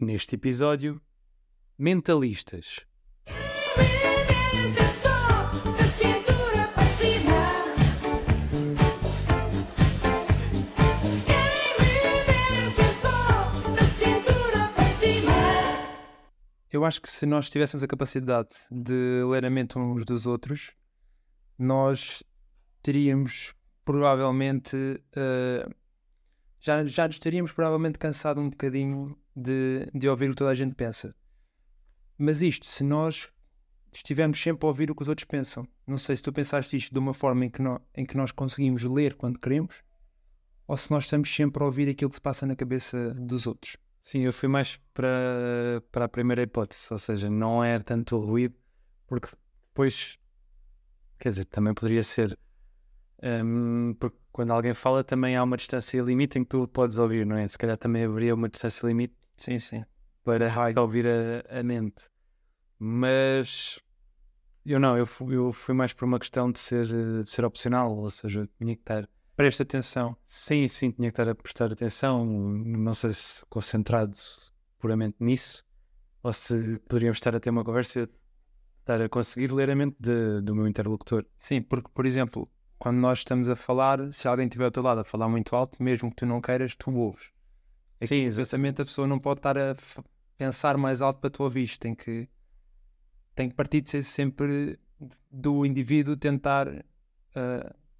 Neste episódio, mentalistas. Eu acho que se nós tivéssemos a capacidade de ler a mente uns dos outros, nós teríamos provavelmente, já nos teríamos provavelmente cansado um bocadinho de ouvir o que toda a gente pensa. Mas isto, se nós estivermos sempre a ouvir o que os outros pensam, não sei se tu pensaste isto de uma forma em que nós conseguimos ler quando queremos, ou se nós estamos sempre a ouvir aquilo que se passa na cabeça dos outros. Sim, eu fui mais para a primeira hipótese, ou seja, não é tanto o ruído, porque depois, quer dizer, também poderia ser, porque quando alguém fala também há uma distância limite em que tu podes ouvir, não é? Se calhar também haveria uma distância limite Sim. para ouvir a mente. Mas eu fui mais por uma questão de ser opcional, ou seja, eu tinha que estar. Presta atenção. Sim, tinha que estar a prestar atenção, não sei se concentrado puramente nisso, ou se poderíamos estar a ter uma conversa e estar a conseguir ler a mente do meu interlocutor. Sim, porque, por exemplo, quando nós estamos a falar, se alguém estiver ao teu lado a falar muito alto, mesmo que tu não queiras, tu ouves. Sim, O pensamento, a pessoa não pode estar a pensar mais alto para tu ouvires, tem que partir de ser sempre do indivíduo tentar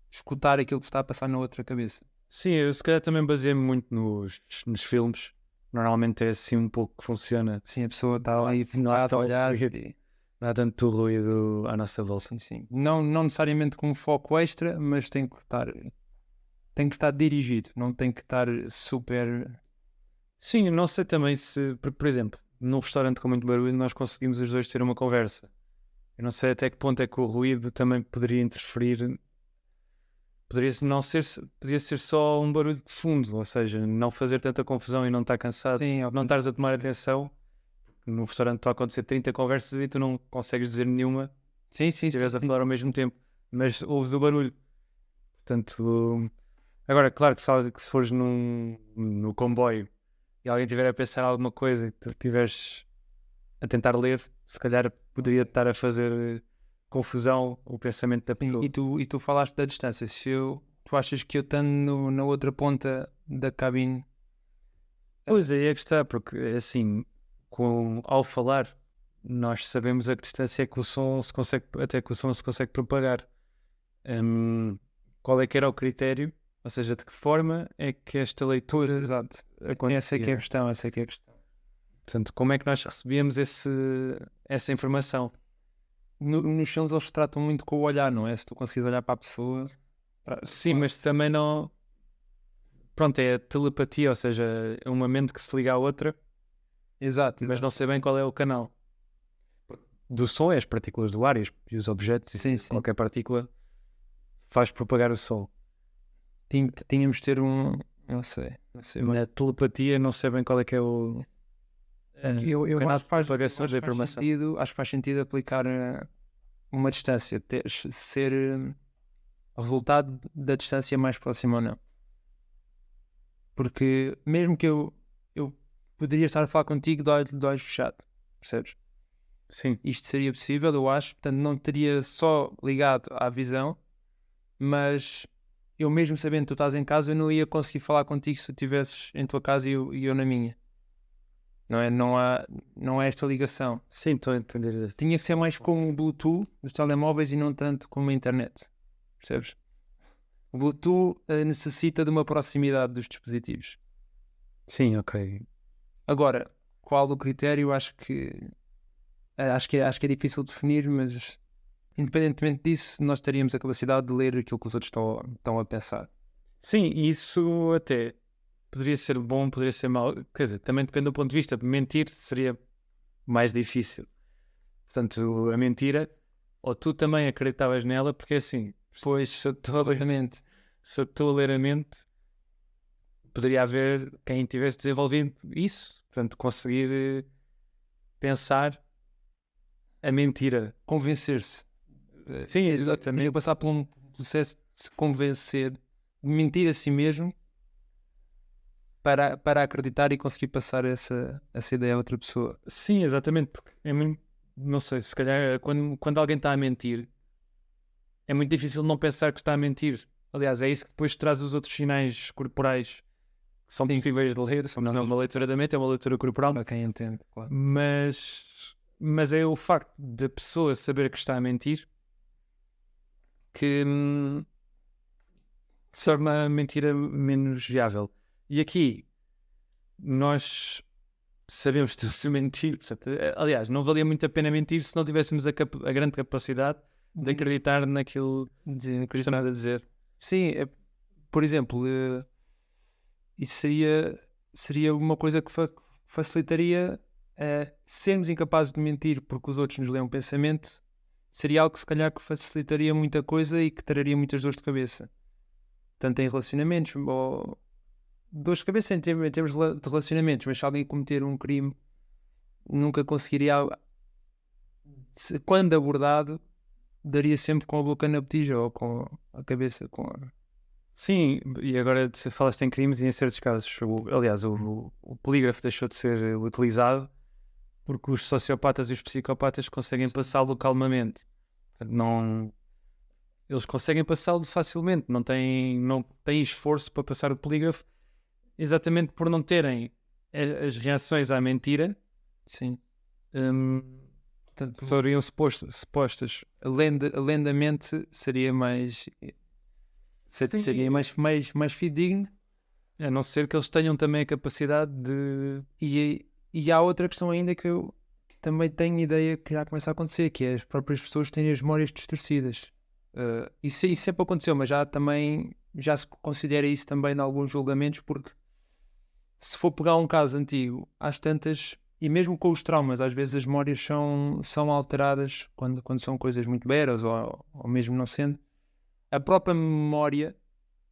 escutar aquilo que se está a passar na outra cabeça. Sim, eu se calhar também baseei-me muito nos filmes. Normalmente é assim um pouco que funciona. Sim, a pessoa está ali a olhar. Não há tanto ruído à nossa volta. Sim. Não necessariamente com um foco extra, mas tem que estar dirigido, não tem que estar super... Sim, não sei também se, por exemplo, num restaurante com muito barulho nós conseguimos os dois ter uma conversa. Eu não sei até que ponto é que o ruído também poderia interferir. Poderia ser só um barulho de fundo, ou seja, não fazer tanta confusão e não estar cansado, Sim, não estares a tomar atenção. No restaurante estão a acontecer 30 conversas e tu não consegues dizer nenhuma se estiveres a falar ao mesmo tempo, mas ouves o barulho. Portanto, agora, claro que se fores no comboio e alguém estiver a pensar alguma coisa e tu estiveres a tentar ler, se calhar poderia estar a fazer confusão o pensamento da pessoa. E tu falaste da distância. Tu achas que eu estando na outra ponta da cabine... Pois aí é que está, porque assim, ao falar, nós sabemos a que distância é que o som se consegue propagar. Qual é que era o critério? Ou seja, de que forma é que esta leitura acontecia? Essa é que é a questão. Portanto, como é que nós recebíamos essa informação? Nos filmes eles tratam muito com o olhar, não é? Se tu conseguires olhar para a pessoa... Sim, mas também não... Pronto, é a telepatia, ou seja, é uma mente que se liga à outra. Exato. Mas não sei bem qual é o canal. Do som é as partículas do ar e os objetos. Sim. Qualquer partícula faz propagar o som. Tínhamos de ter um... Não sei Na telepatia não sei bem qual é que é o... Eu canal acho que faz, de propagação da informação. acho que faz sentido aplicar uma distância, ser resultado da distância mais próxima ou não. Porque mesmo que eu poderia estar a falar contigo de olhos fechados, percebes? Sim. Isto seria possível, eu acho, portanto não estaria só ligado à visão, mas eu mesmo sabendo que tu estás em casa, eu não ia conseguir falar contigo se tu estivesses em tua casa e eu na minha. Não é? Não há esta ligação. Sim, estou a entender. Tinha que ser mais como o Bluetooth dos telemóveis e não tanto como a internet. Percebes? O Bluetooth necessita de uma proximidade dos dispositivos. Sim, ok. Agora, qual o critério? Acho que é difícil definir, mas independentemente disso, nós teríamos a capacidade de ler aquilo que os outros estão a pensar. Sim, isso até poderia ser bom, poderia ser mau. Quer dizer, também depende do ponto de vista. Mentir seria mais difícil. Portanto, a mentira, ou tu também acreditavas nela, porque assim, Pois, se eu estou a ler a mente, poderia haver quem tivesse desenvolvido isso. Portanto, conseguir pensar a mentira. Convencer-se. Sim, exatamente. Tinha que passar por um processo de se convencer, de mentir a si mesmo para acreditar e conseguir passar essa ideia a outra pessoa. Sim, exatamente, porque não sei, se calhar quando alguém está a mentir, é muito difícil não pensar que está a mentir. Aliás, é isso que depois traz os outros sinais corporais que são possíveis de ler. Não é uma leitura da mente, é uma leitura corporal. Para quem entende, claro. Mas é o facto da pessoa saber que está a mentir que torna a mentira menos viável. E aqui nós sabemos de mentir. Portanto, aliás, não valia muito a pena mentir se não tivéssemos a grande capacidade de acreditar naquilo que estamos a dizer. Sim, por exemplo, isso seria uma coisa que facilitaria sermos incapazes de mentir porque os outros nos leem um pensamento. Seria algo que se calhar que facilitaria muita coisa e que traria muitas dores de cabeça. Tanto em relacionamentos, ou dores de cabeça em termos de relacionamentos, mas se alguém cometer um crime, nunca conseguiria, quando abordado, daria sempre com a boca na botija ou com a cabeça com a... Sim, e agora falaste em crimes e em certos casos, aliás, o polígrafo deixou de ser utilizado porque os sociopatas e os psicopatas conseguem passá-lo calmamente. Eles conseguem passá-lo facilmente, não têm esforço para passar o polígrafo, exatamente por não terem as reações à mentira. Sim. Portanto, seriam supostas. Além da mente, seria mais fidedigno. A não ser que eles tenham também a capacidade de... E há outra questão ainda que eu também tenho ideia que já começa a acontecer, que é as próprias pessoas terem as memórias distorcidas. Isso sempre aconteceu, mas já se considera isso também em alguns julgamentos, porque se for pegar um caso antigo, às tantas, e mesmo com os traumas, às vezes as memórias são alteradas quando são coisas muito veras ou mesmo não sendo. A própria memória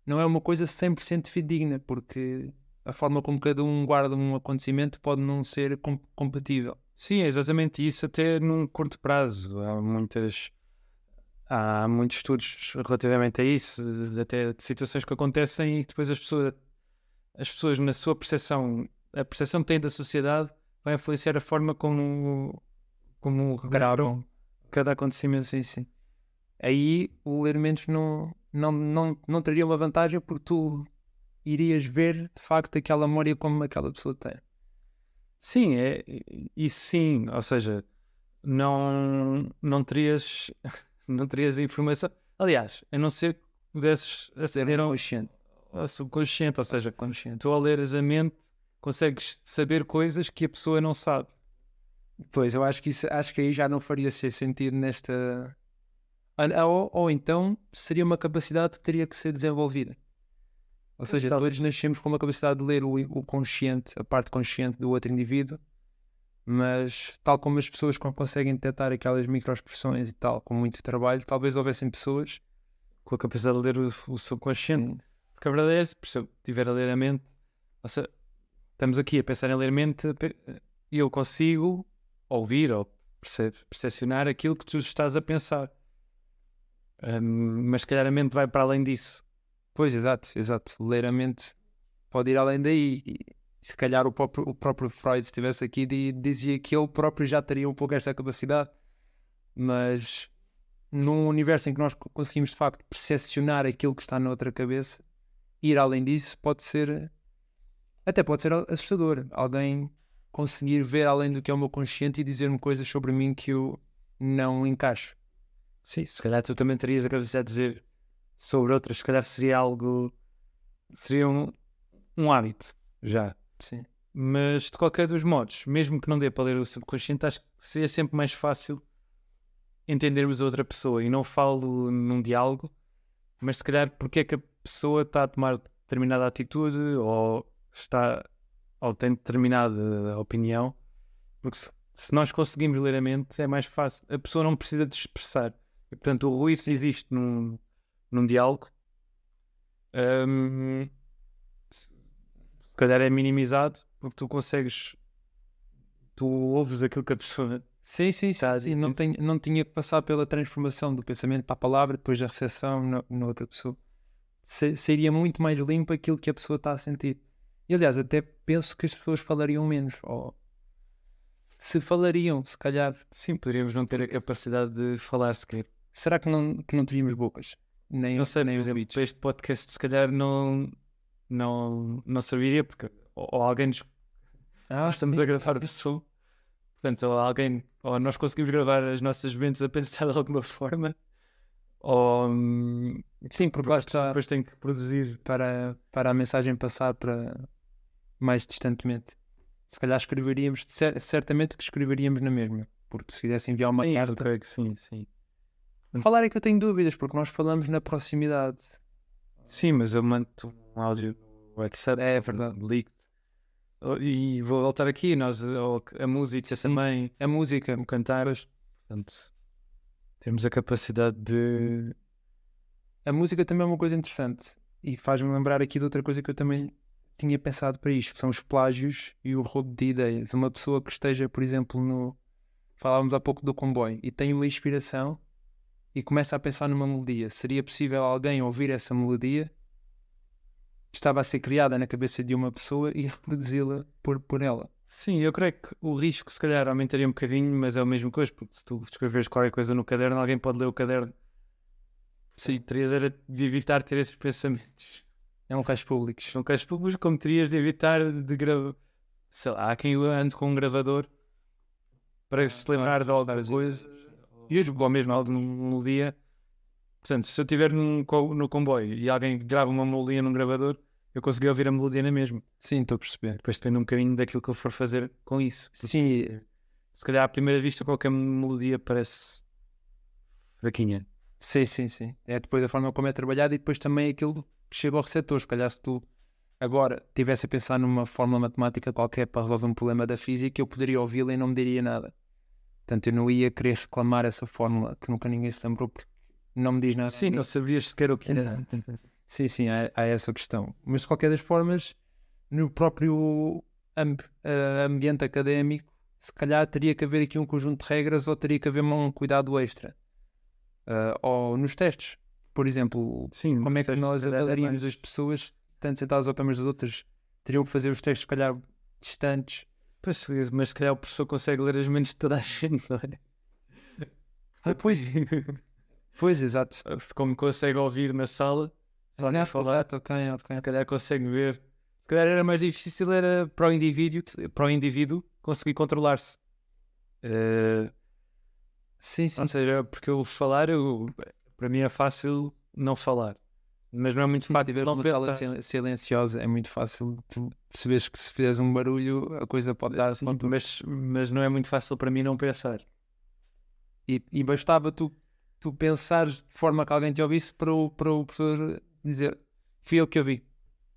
não é uma coisa 100% fidedigna, porque a forma como cada um guarda um acontecimento pode não ser compatível. Sim, é exatamente isso, até num curto prazo. Há muitos estudos relativamente a isso, até de situações que acontecem e depois as pessoas na sua percepção, a percepção que têm da sociedade vai influenciar a forma como regravam cada acontecimento. Sim. Aí o ler mentes não teria uma vantagem porque tu irias ver de facto aquela memória como aquela pessoa tem. Sim, isso sim, ou seja, não terias a informação. Aliás, a não ser que pudesses aceder ao subconsciente, ou seja, tu ao leres a mente consegues saber coisas que a pessoa não sabe. Pois, eu acho que aí já não faria sentido nesta... Ou então seria uma capacidade que teria que ser desenvolvida. Ou seja, todos nascemos com uma capacidade de ler o consciente, a parte consciente do outro indivíduo, mas tal como as pessoas conseguem detectar aquelas microexpressões e tal, com muito trabalho, talvez houvessem pessoas com a capacidade de ler o subconsciente. Sim. Porque a verdade é essa, se eu estiver a ler a mente, ou seja, estamos aqui a pensar em ler a mente e eu consigo ouvir ou percepcionar aquilo que tu estás a pensar. Mas se calhar a mente vai para além disso. Pois, exato. Ler a mente pode ir além daí. E se calhar o próprio Freud, se estivesse aqui, dizia que ele próprio já teria um pouco esta capacidade. Mas num universo em que nós conseguimos de facto percepcionar aquilo que está na outra cabeça, ir além disso pode ser assustador. Alguém conseguir ver além do que é o meu consciente e dizer-me coisas sobre mim que eu não encaixo. Sim, se calhar tu também terias a capacidade de dizer sobre outras, se calhar seria um hábito já. Sim. Mas de qualquer dos modos, mesmo que não dê para ler o subconsciente, acho que seria sempre mais fácil entendermos a outra pessoa. E não falo num diálogo, mas se calhar porque é que a pessoa está a tomar determinada atitude ou tem determinada opinião. Porque se nós conseguimos ler a mente, é mais fácil. A pessoa não precisa de expressar. E, portanto, o ruído existe num diálogo. Se calhar é minimizado porque tu ouves aquilo que a pessoa... Sim. Não tinha que passar pela transformação do pensamento para a palavra, depois da recepção na outra pessoa. Seria muito mais limpo aquilo que a pessoa está a sentir. E aliás, até penso que as pessoas falariam menos. Ou se falariam, se calhar. Sim, poderíamos não ter a capacidade de falar sequer. Será que não teríamos bocas? Não sei, nem por os exemplo, ouvidos. este podcast se calhar não serviria, porque ou alguém nós estamos sim. a gravar o som, portanto, ou nós conseguimos gravar as nossas mentes a pensar de alguma forma, ou Sim, porque lá está depois tem que produzir. para a mensagem passar para mais distantemente. Se calhar escreveríamos, certamente que escreveríamos na mesma, porque se quisesse enviar uma Sim, eu carta. creio que sim. Falar é que eu tenho dúvidas, porque nós falamos na proximidade. Sim, mas eu mando um áudio no WhatsApp, É verdade. leaked. E vou voltar aqui, a música também, A música. como cantar, portanto, temos a capacidade de... A música também é uma coisa interessante e faz-me lembrar aqui de outra coisa que eu também tinha pensado para isto, que são os plágios e o roubo de ideias. Uma pessoa que esteja, por exemplo, falávamos há pouco do comboio e tem uma inspiração e começa a pensar numa melodia. Seria possível alguém ouvir essa melodia que estava a ser criada na cabeça de uma pessoa e reproduzi-la por ela? Sim, eu creio que o risco se calhar aumentaria um bocadinho, mas é a mesma coisa, porque se tu escreveres qualquer coisa no caderno, alguém pode ler o caderno. Sim, terias era de evitar ter esses pensamentos. Em locais públicos. Não queres públicos, como terias de evitar de gravar. Sei lá, há quem ande com um gravador para se lembrar de alguma coisa, ou mesmo alguma melodia. Portanto, se eu estiver no comboio e alguém grava uma melodia num gravador, eu consegui ouvir a melodia na mesma. Sim, estou a perceber. Depois depende um bocadinho daquilo que eu for fazer com isso. Sim, Se calhar à primeira vista qualquer melodia parece fraquinha. sim. É depois a forma como é trabalhado e depois também aquilo que chega ao receptor. Se calhar se tu agora estivesse a pensar numa fórmula matemática qualquer para resolver um problema da física, eu poderia ouvi-la e não me diria nada. Portanto, eu não ia querer reclamar essa fórmula que nunca ninguém se lembrou porque não me diz nada. Sim, não sabias sequer o que era. Sim, há essa questão. Mas de qualquer das formas, no próprio ambiente académico, se calhar teria que haver aqui um conjunto de regras ou teria que haver um cuidado extra. Ou nos testes, por exemplo, Sim, como é que nós avaliaríamos as pessoas tanto sentadas ao pé umas das outras? Teriam que fazer os testes, se calhar, distantes. Pois, mas se calhar o professor consegue ler as mentes de toda a gente, não é? Pois, exato. Como consegue ouvir na sala, falar, Ok. se calhar consegue ver. Se calhar era mais difícil era para o indivíduo conseguir controlar-se. Sim. Ou seja, porque eu falar, para mim é fácil não falar. Mas não é muito Se fácil tiver não uma pensar. sala silenciosa, é muito fácil tu perceberes que se fizeres um barulho, a coisa pode dar Sim, conta. mas não é muito fácil para mim não pensar. E bastava tu pensares de forma que alguém te ouvisse para o professor dizer: fui eu que ouvi,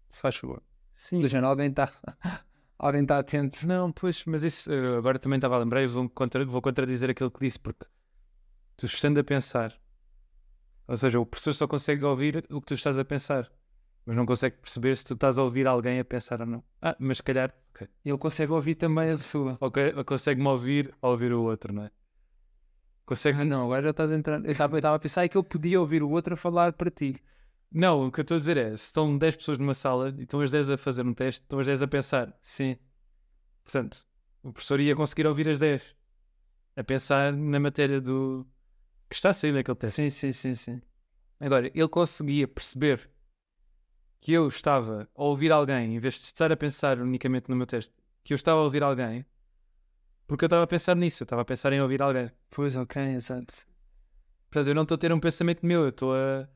se faz favor. Sim. Do género, alguém está atento. Não, pois, mas isso agora também estava a lembrar e vou contradizer aquilo que disse, porque tu estando a pensar, ou seja, o professor só consegue ouvir o que tu estás a pensar, mas não consegue perceber se tu estás a ouvir alguém a pensar ou não. Mas se calhar, okay. Ele consegue ouvir também a pessoa. Consegue-me ouvir a ouvir o outro, não é? Consegue... Não, agora já estás a entrar. Eu estava a pensar que ele podia ouvir o outro a falar para ti. Não, o que eu estou a dizer é, se estão 10 pessoas numa sala e estão as 10 a fazer um teste, estão as 10 a pensar. Sim. Portanto, o professor ia conseguir ouvir as 10 a pensar na matéria do que está a sair naquele teste. Sim. Agora, ele conseguia perceber que eu estava a ouvir alguém, em vez de estar a pensar unicamente no meu teste, que eu estava a ouvir alguém, porque eu estava a pensar nisso, eu estava a pensar em ouvir alguém. Pois, ok, exato. Portanto, eu não estou a ter um pensamento meu, eu estou a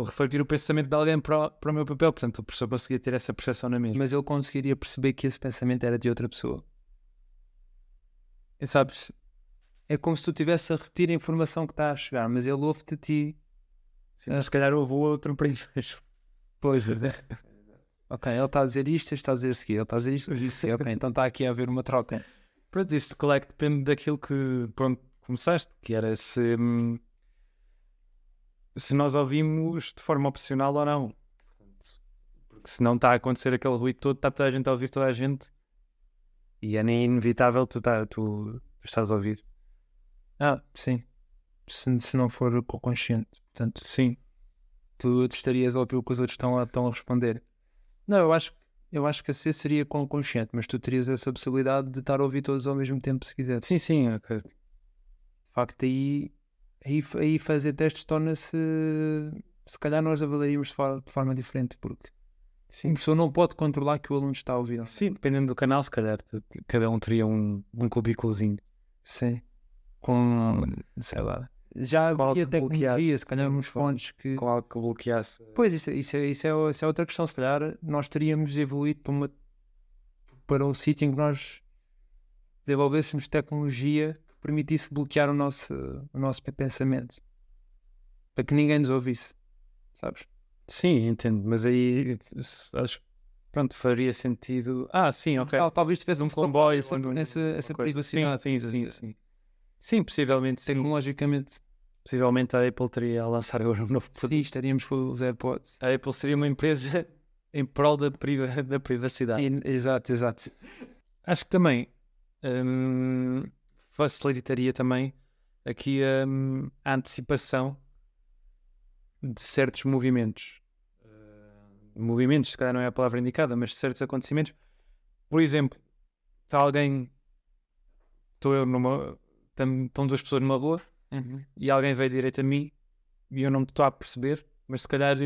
refletir o pensamento de alguém para o meu papel. Portanto, o professor conseguia ter essa percepção na mesma. Mas ele conseguiria perceber que esse pensamento era de outra pessoa. E sabes? É como se tu estivesse a repetir a informação que está a chegar, mas ele ouve-te a ti. Sim, mas se calhar houve o outro primeiro. Pois é. Ok, ele está a dizer isto, este está a dizer a seguir. Ele está a dizer isto, ok, então está aqui a haver uma troca. Pronto, isso claro que depende daquilo que começaste, que era se nós ouvimos de forma opcional ou não. Porque se não está a acontecer aquele ruído todo, está toda a gente a ouvir toda a gente e é nem inevitável tu estás a ouvir. Sim. Se não for consciente. Portanto, sim, tu estarias a ouvir o que os outros estão a responder. Não, eu eu acho que a C seria com o consciente, mas tu terias essa possibilidade de estar a ouvir todos ao mesmo tempo se quiser. Sim, ok. De facto, aí fazer testes torna-se, se calhar nós avaliaríamos de forma diferente, porque a pessoa não pode controlar que o aluno está a ouvir. Sim, dependendo do canal, se calhar cada um teria um cubículozinho. Sim. Com, sei lá, já havia tecnologia, se calhar uns fones que... Com algo que bloqueasse. Pois, isso é outra questão. Se calhar nós teríamos evoluído para um sítio em que nós desenvolvêssemos tecnologia que permitisse bloquear o nosso pensamento. Para que ninguém nos ouvisse. Sabes? Sim, entendo. Mas aí acho que pronto, faria sentido. Sim, ok. Talvez tivesse um comboio, essa privacidade. Sim. Sim, possivelmente. Tecnologicamente. Possivelmente a Apple teria a lançar agora um novo produto. Sim, estaríamos com os AirPods. A Apple seria uma empresa em prol da privacidade. Exato. Acho que também facilitaria também aqui a antecipação de certos movimentos. Movimentos, se calhar não é a palavra indicada, mas de certos acontecimentos. Por exemplo, está alguém... Estão duas pessoas numa rua e alguém veio direito a mim e eu não me estou a perceber, mas se calhar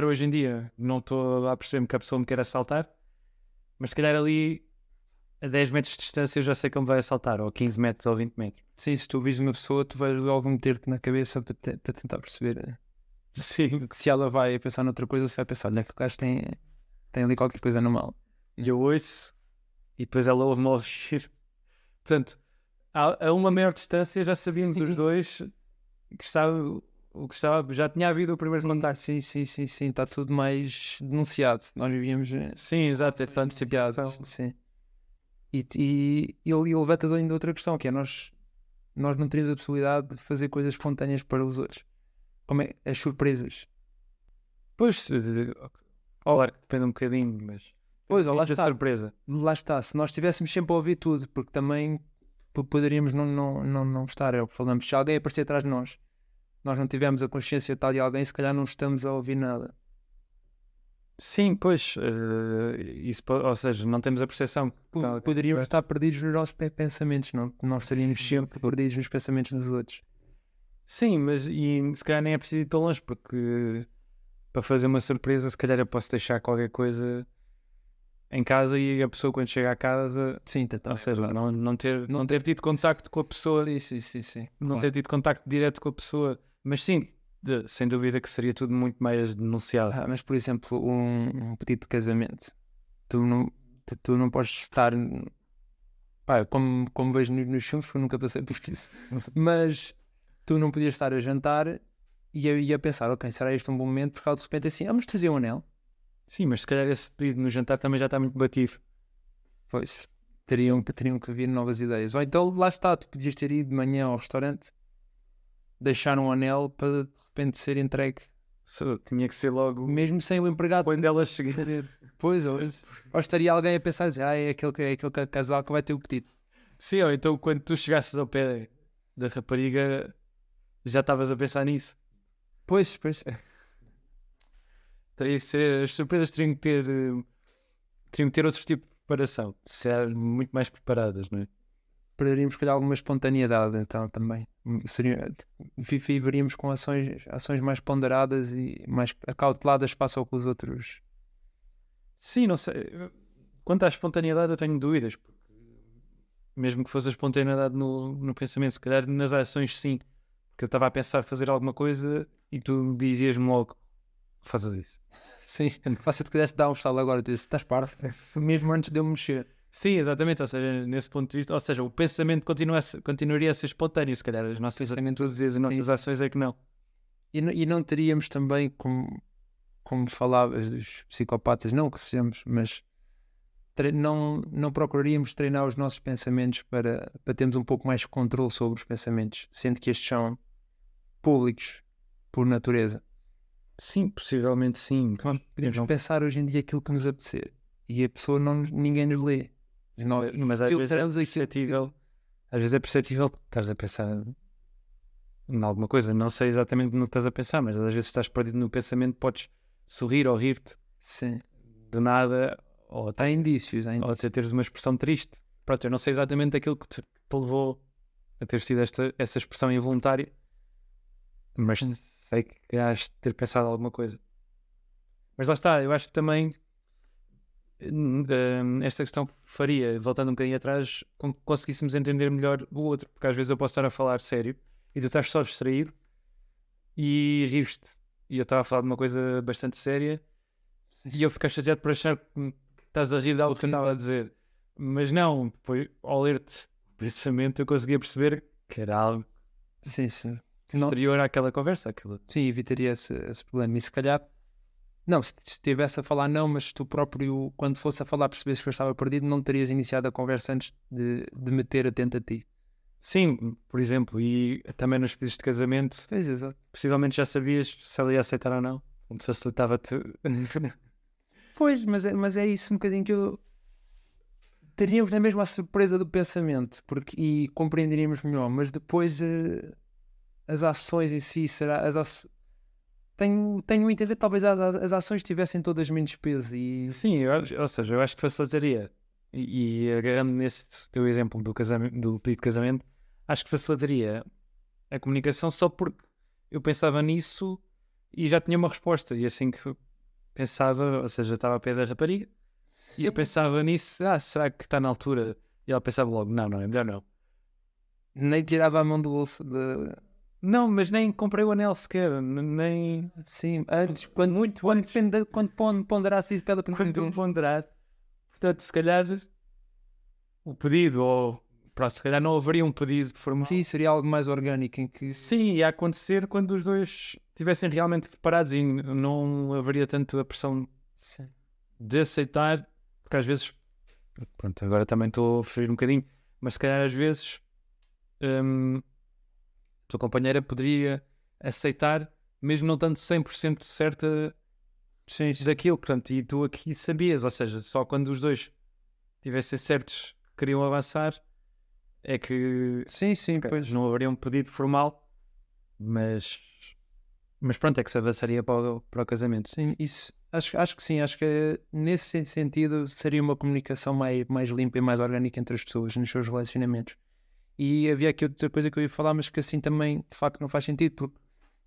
hoje em dia não estou a perceber-me que a pessoa me quer assaltar, mas se calhar ali a 10 metros de distância eu já sei que ele me vai assaltar, ou 15 metros ou 20 metros. Sim, se tu vis uma pessoa, tu vais logo meter-te na cabeça para tentar perceber. Sim. Se ela vai pensar noutra coisa, você vai pensar, olha, que o gajo tem ali qualquer coisa no mal. E eu ouço e depois ela ouve-me ouvir. Portanto, a uma maior distância já sabíamos os dois que já tinha havido o primeiro contacto. Sim, está tudo mais denunciado. Nós vivíamos... Sim, exato, é tanto denunciado. Sim. E ele levanta-nos ainda outra questão, que é nós não teríamos a possibilidade de fazer coisas espontâneas para os outros. Como é as surpresas? Pois, claro que depende um bocadinho, mas... Pois, lá está. Surpresa. Lá está. Se nós estivéssemos sempre a ouvir tudo, porque também poderíamos não estar. É o que falamos. Se alguém aparecer atrás de nós não tivemos a consciência de tal de alguém, se calhar não estamos a ouvir nada. Sim, pois. Isso, ou seja, não temos a percepção. Poderíamos estar perdidos nos nossos pensamentos. Nós estaríamos sempre perdidos nos pensamentos dos outros. Sim, mas se calhar nem é preciso ir tão longe, porque para fazer uma surpresa, se calhar eu posso deixar qualquer coisa em casa e a pessoa quando chega a casa, sim, ou seja, não ter tido contacto com a pessoa, sim, não ter tido contacto direto com a pessoa, mas sim, sem dúvida que seria tudo muito mais denunciado. Mas por exemplo, um pedido de casamento, tu não podes estar, como vejo nos filmes, porque eu nunca passei por isso, mas tu não podias estar a jantar e eu ia pensar, ok, será este um bom momento? Porque de repente assim, vamos trazer um anel. Sim, mas se calhar esse pedido no jantar também já está muito batido. Pois, teriam que vir novas ideias. Ou então, lá está, tu podias ter ido de manhã ao restaurante, deixar um anel para de repente ser entregue. Tinha que ser logo... Mesmo sem o empregado. Quando ela chegar. Pois, ou estaria alguém a pensar, é aquele casal que vai ter o pedido. Sim, ou então quando tu chegasses ao pé da rapariga, já estavas a pensar nisso. Pois. Teria que ser, as surpresas teriam que ter outro tipo de preparação, de ser muito mais preparadas, não é? Perderíamos, calhar, alguma espontaneidade, então, também. Viveríamos com ações mais ponderadas e mais acauteladas face ao que os outros... Sim, não sei. Quanto à espontaneidade eu tenho dúvidas, porque mesmo que fosse a espontaneidade no pensamento, se calhar nas ações sim, porque eu estava a pensar fazer alguma coisa e tu dizias-me logo, fazes isso. Sim, se tu quisesse dar um estalo agora, tu dizes, estás parvo, mesmo antes de eu me mexer. Sim, exatamente, ou seja, nesse ponto de vista, ou seja, o pensamento continuaria a ser espontâneo, se calhar as nossas ações é que não. E não teríamos também, como falavas dos psicopatas, não que sejamos, mas não procuraríamos treinar os nossos pensamentos para termos um pouco mais de controle sobre os pensamentos, sendo que estes são públicos por natureza. Sim, possivelmente sim. Podemos pensar hoje em dia aquilo que nos apetecer e a pessoa ninguém nos lê. Mas às vezes é perceptível que estás a pensar em alguma coisa. Não sei exatamente no que estás a pensar, mas às vezes estás perdido no pensamento, podes sorrir ou rir-te. Sim. de nada, ou Há indícios. ou até teres uma expressão triste. Pronto, eu não sei exatamente aquilo que te levou a ter sido essa expressão involuntária, mas sei que has de ter pensado alguma coisa. Mas lá está, eu acho que também esta questão faria, voltando um bocadinho atrás, com que conseguíssemos entender melhor o outro, porque às vezes eu posso estar a falar sério e tu estás só distraído e rires-te, e eu estava a falar de uma coisa bastante séria e eu fiquei chateado por achar que estás a rir de algo que eu estava a dizer, mas não, foi ao ler-te o pensamento eu conseguia perceber que era algo Sim. posterior àquela conversa. Sim, evitaria esse problema. E se calhar, não, se estivesse a falar não, mas tu próprio, quando fosse a falar, percebesse que eu estava perdido, não terias iniciado a conversa antes de me ter atento a ti. Sim, por exemplo, e também nos pedidos de casamento, Pois, exato. possivelmente já sabias se ela ia aceitar ou não, onde facilitava-te. Pois, mas é isso um bocadinho que eu... Teríamos na mesma a surpresa do pensamento, e compreenderíamos melhor, mas depois as ações em si, será... Tenho a entender, talvez as ações tivessem todas menos peso e... Sim, ou seja, eu acho que facilitaria. E agarrando nesse teu exemplo do pedido de casamento, acho que facilitaria a comunicação só porque eu pensava nisso e já tinha uma resposta. E assim que pensava, ou seja, estava a pé da rapariga e eu pensava nisso, será que está na altura? E ela pensava logo, não, é melhor não. Nem tirava a mão do bolso Não, mas nem comprei o anel sequer, nem... Sim, antes, quando ponderasse isso pela primeira Quando vez. ponderar. Portanto, se calhar o pedido, ou pronto, se calhar não haveria um pedido formal. Sim, seria algo mais orgânico em que... Sim, ia acontecer quando os dois estivessem realmente preparados e não haveria tanto a pressão de aceitar, porque às vezes, pronto, agora também estou a ferir um bocadinho, mas se calhar às vezes a tua companheira poderia aceitar, mesmo não estando 100% certa daquilo, portanto, e tu aqui sabias, ou seja, só quando os dois tivessem certos que queriam avançar é que Sim, pois. não haveria um pedido formal, mas pronto, é que se avançaria para o casamento. Sim, isso, acho que sim, acho que nesse sentido seria uma comunicação mais limpa e mais orgânica entre as pessoas nos seus relacionamentos. E havia aqui outra coisa que eu ia falar, mas que assim também de facto não faz sentido, porque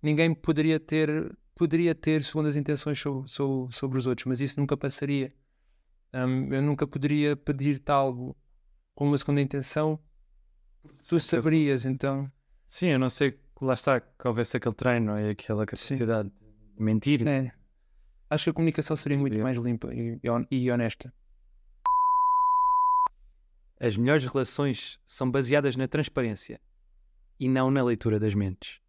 ninguém poderia ter segundas intenções sobre os outros, mas isso nunca passaria. Eu nunca poderia pedir-te algo com uma segunda intenção, tu saberias, então... Sim, eu não sei que lá está, que houvesse aquele treino e aquela capacidade de mentir. É. Acho que a comunicação seria muito mais limpa e honesta. As melhores relações são baseadas na transparência e não na leitura das mentes.